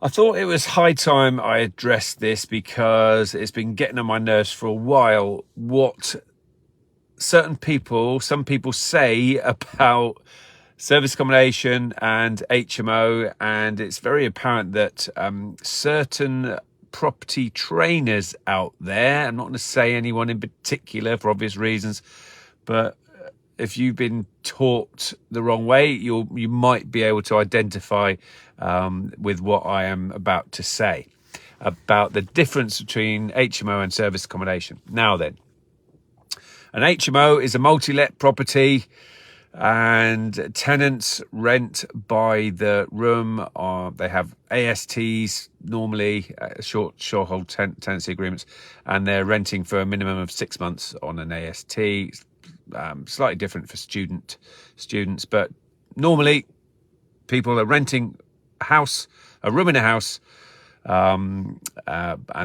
I thought it was high time I addressed this because it's been getting on my nerves for a while what some people say about service accommodation and HMO, and it's very apparent that certain property trainers out there, I'm not going to say anyone in particular for obvious reasons, but if you've been taught the wrong way, you might be able to identify with what I am about to say about the difference between HMO and service accommodation. Now then, an HMO is a multi-let property, and tenants rent by the room. They have ASTs, normally shorthold tenancy agreements, and they're renting for a minimum of 6 months on an AST. Slightly different for students, but normally people are renting a room in a house, and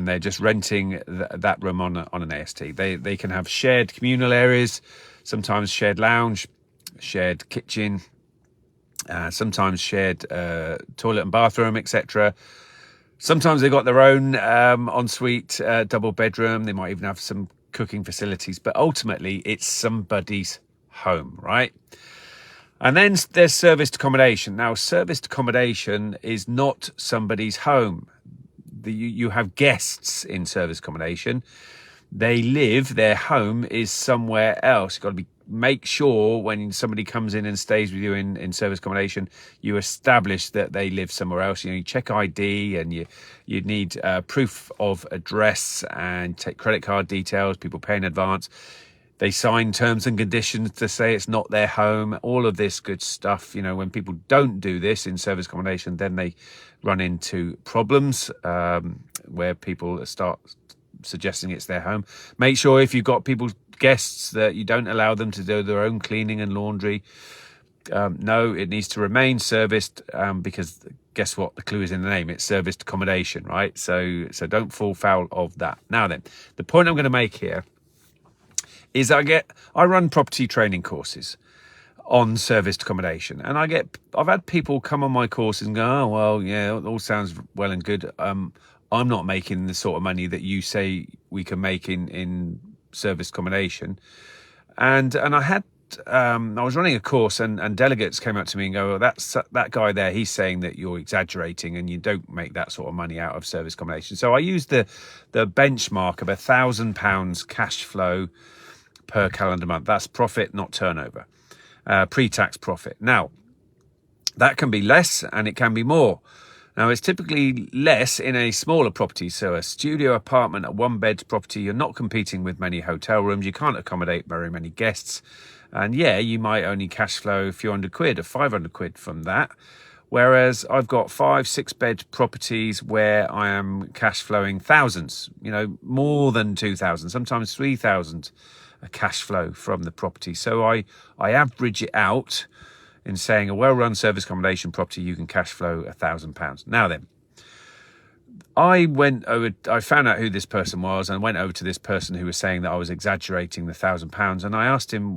they're just renting that room on an AST. They can have shared communal areas, sometimes shared lounge, shared kitchen, sometimes shared toilet and bathroom, etc. Sometimes they've got their own ensuite double bedroom. They might even have some cooking facilities, but ultimately it's somebody's home, right? And then there's serviced accommodation. Now, serviced accommodation is not somebody's home. You have guests in service accommodation. Their home is somewhere else. You've got to make sure when somebody comes in and stays with you in service accommodation, you establish that they live somewhere else. You check ID, and you need proof of address and take credit card details. People pay in advance. They sign terms and conditions to say it's not their home. All of this good stuff. When people don't do this in service accommodation, then they run into problems where people start suggesting it's their home. Make sure if you've got guests that you don't allow them to do their own cleaning and laundry. No, it needs to remain serviced, because guess what? The clue is in the name. It's serviced accommodation, right? So don't fall foul of that. Now then, the point I'm going to make here is I run property training courses on serviced accommodation, and I've had people come on my courses and go, oh well, yeah, it all sounds well and good. I'm not making the sort of money that you say we can make in service accommodation. And I was running a course, and delegates came up to me and go, well, that guy there, he's saying that you're exaggerating and you don't make that sort of money out of service accommodation. So I used the benchmark of £1,000 cash flow per calendar month. That's profit, not turnover, pre-tax profit. Now, that can be less and it can be more. Now, it's typically less in a smaller property. So a studio apartment, a one-bed property, you're not competing with many hotel rooms. You can't accommodate very many guests. And yeah, you might only cash flow a few £100 or £500 from that. Whereas I've got 5-6 bed properties where I am cash flowing thousands, more than 2,000, sometimes 3,000 cash flow from the property. So I average it out in saying a well-run service accommodation property, you can cash flow £1,000. Now then, I found out who this person was, and went over to this person who was saying that I was exaggerating the £1,000. And I asked him,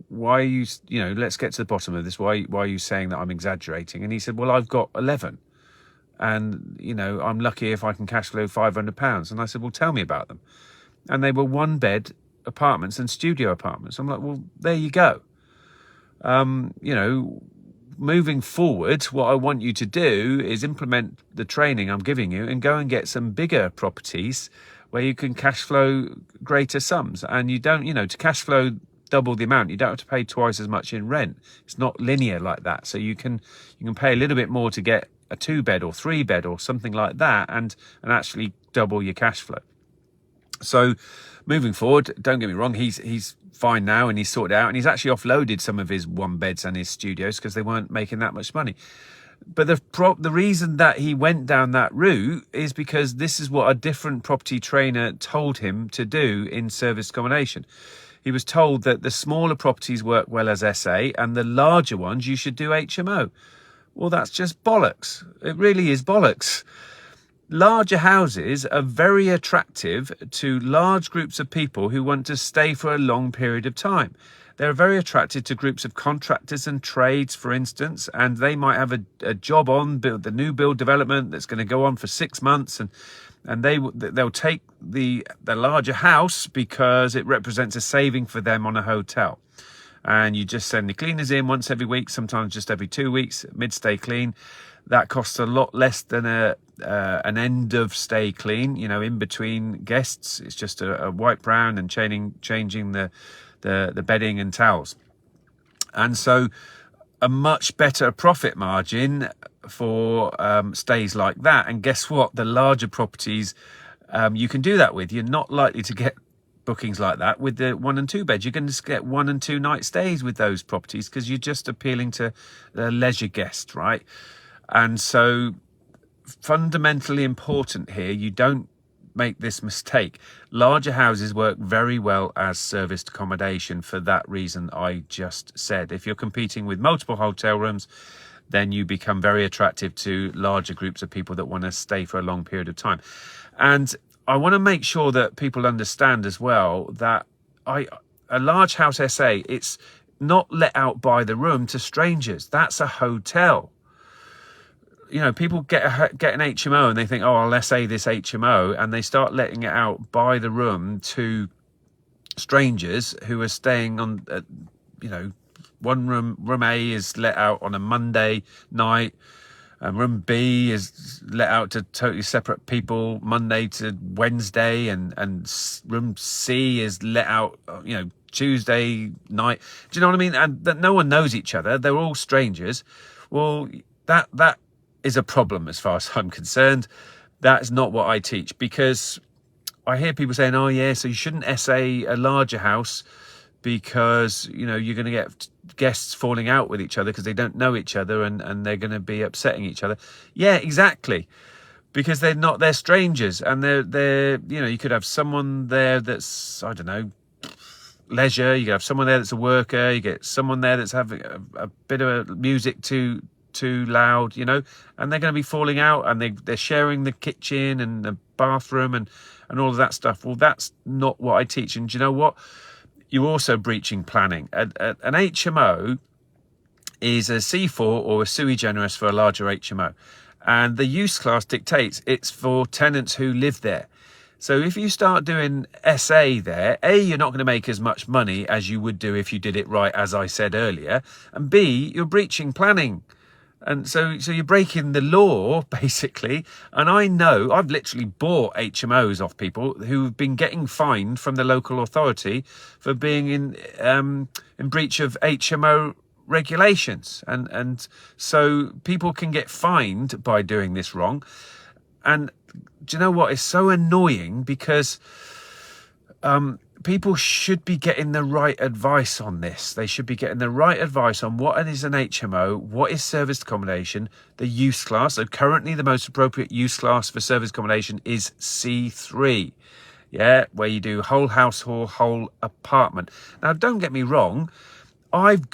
why are you, let's get to the bottom of this. Why are you saying that I'm exaggerating? And he said, well, I've got 11. And, I'm lucky if I can cash flow £500. And I said, well, tell me about them. And they were one-bed apartments and studio apartments. I'm like, well, there you go. Moving forward, what I want you to do is implement the training I'm giving you and go and get some bigger properties where you can cash flow greater sums. And you don't, to cash flow double the amount, you don't have to pay twice as much in rent. It's not linear like that. So you can pay a little bit more to get a 2-bed or 3-bed or something like that, and actually double your cash flow. So moving forward, don't get me wrong, he's fine now and he's sorted out, and he's actually offloaded some of his one-beds and his studios because they weren't making that much money. But the reason that he went down that route is because this is what a different property trainer told him to do in service accommodation. He was told that the smaller properties work well as SA, and the larger ones you should do HMO. Well, that's just bollocks. It really is bollocks. Larger houses are very attractive to large groups of people who want to stay for a long period of time. They're very attractive to groups of contractors and trades, for instance, and they might have a job on the new build development that's going to go on for 6 months, and they'll take the larger house because it represents a saving for them on a hotel. And you just send the cleaners in once every week, sometimes just every 2 weeks, mid-stay clean. That costs a lot less than an end of stay clean, in between guests. It's just a wipe round and changing the bedding and towels. And so a much better profit margin for stays like that. And guess what? The larger properties you can do that with. You're not likely to get bookings like that with the 1 and 2 beds. You're going to get 1 and 2 night stays with those properties because you're just appealing to the leisure guest, right? And so fundamentally important here, you don't make this mistake. Larger houses work very well as serviced accommodation for that reason I just said. If you're competing with multiple hotel rooms, then you become very attractive to larger groups of people that want to stay for a long period of time. And I want to make sure that people understand as well that a large house SA, it's not let out by the room to strangers. That's a hotel. People get an HMO and they think, oh, I'll SA this HMO, and they start letting it out by the room to strangers who are staying on, one room A is let out on a Monday night, and room B is let out to totally separate people Monday to Wednesday, and room C is let out, Tuesday night. Do you know what I mean? And that no one knows each other. They're all strangers. Well, that is a problem as far as I'm concerned. That's not what I teach, because I hear people saying, oh yeah, so you shouldn't SA a larger house because you're going to get guests falling out with each other because they don't know each other, and they're going to be upsetting each other. Yeah, exactly, because they're strangers, and they're you could have someone there that's, I don't know, leisure. You could have someone there that's a worker. You get someone there that's having a bit of music too loud, and they're going to be falling out, and they're sharing the kitchen and the bathroom and all of that stuff. Well, that's not what I teach. And do you know what? You're also breaching planning. An HMO is a C4 or a sui generis for a larger HMO, and the use class dictates it's for tenants who live there. So if you start doing SA there, A, you're not going to make as much money as you would do if you did it right, as I said earlier, and B, you're breaching planning. And so you're breaking the law, basically. And I know I've literally bought HMOs off people who've been getting fined from the local authority for being in breach of HMO regulations. And so people can get fined by doing this wrong. And do you know what? It's so annoying because people should be getting the right advice on this. They should be getting the right advice on what is an HMO, what is serviced accommodation, the use class. So currently the most appropriate use class for serviced accommodation is C3. Yeah, where you do whole house or whole apartment. Now, don't get me wrong. I've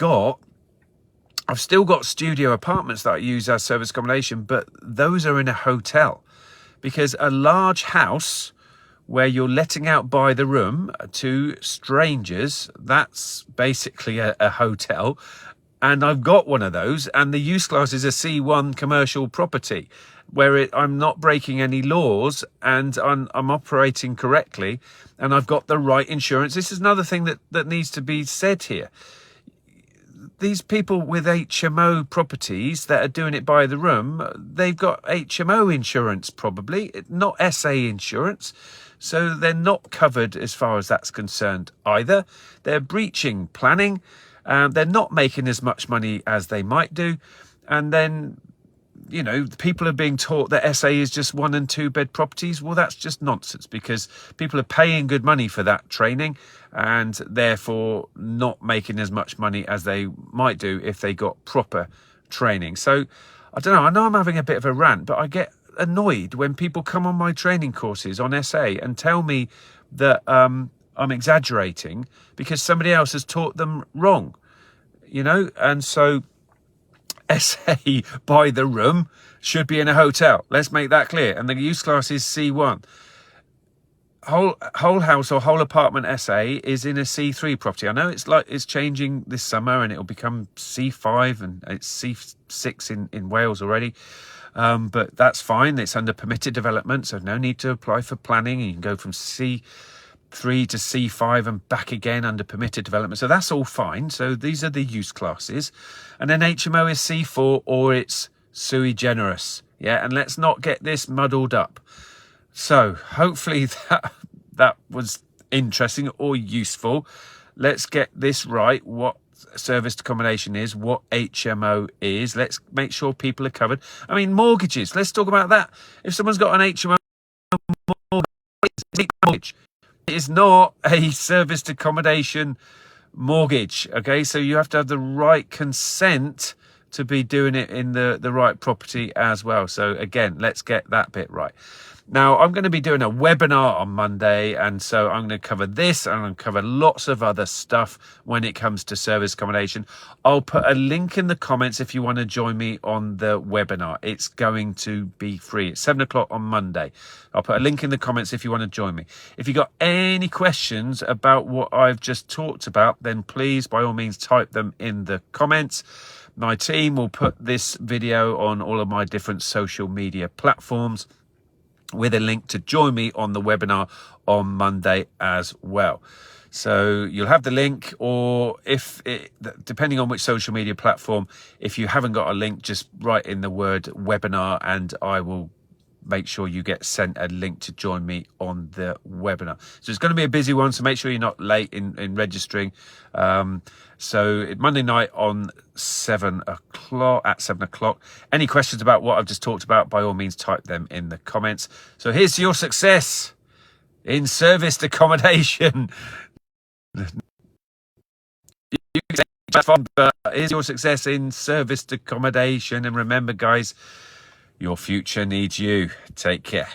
still got studio apartments that I use as serviced accommodation, but those are in a hotel, because a large house where you're letting out by the room to strangers, that's basically a hotel. And I've got one of those, and the use class is a C1 commercial property, where I'm not breaking any laws, and I'm operating correctly, and I've got the right insurance. This is another thing that needs to be said here. These people with HMO properties that are doing it by the room, they've got HMO insurance probably, not SA insurance. So they're not covered as far as that's concerned either. They're breaching planning. They're not making as much money as they might do. And then, people are being taught that SA is just 1 and 2 bed properties. Well, that's just nonsense, because people are paying good money for that training and therefore not making as much money as they might do if they got proper training. So I don't know. I know I'm having a bit of a rant, but I get annoyed when people come on my training courses on SA and tell me that I'm exaggerating because somebody else has taught them wrong, and so SA by the room should be in a hotel. Let's make that clear. And the use class is C1. Whole house or whole apartment SA is in a C3 property. I know it's changing this summer and it'll become C5 and it's C6 in Wales already. But that's fine. It's under permitted development, so no need to apply for planning. You can go from C3 to C5 and back again under permitted development. So that's all fine. So these are the use classes. And then HMO is C4 or it's sui generis. Yeah, and let's not get this muddled up. So hopefully that was interesting or useful. Let's get this right. What serviced accommodation is, what HMO is. Let's make sure people are covered. I mean, mortgages. Let's talk about that. If someone's got an HMO mortgage, it is not a serviced accommodation mortgage. Okay, so you have to have the right consent to be doing it in the right property as well. So again, let's get that bit right. Now, I'm going to be doing a webinar on Monday, and so I'm going to cover this, and I'm going to cover lots of other stuff when it comes to service accommodation. I'll put a link in the comments if you want to join me on the webinar. It's going to be free. It's 7 o'clock on Monday. I'll put a link in the comments if you want to join me. If you've got any questions about what I've just talked about, then please, by all means, type them in the comments. My team will put this video on all of my different social media platforms with a link to join me on the webinar on Monday as well. So you'll have the link, or depending on which social media platform, if you haven't got a link, just write in the word webinar and I will make sure you get sent a link to join me on the webinar. So it's going to be a busy one, so make sure you're not late in registering. So Monday night on 7 o'clock. Any questions about what I've just talked about, by all means, type them in the comments. So here's to your success in serviced accommodation. But here's your success in serviced accommodation. And remember, guys, your future needs you. Take care.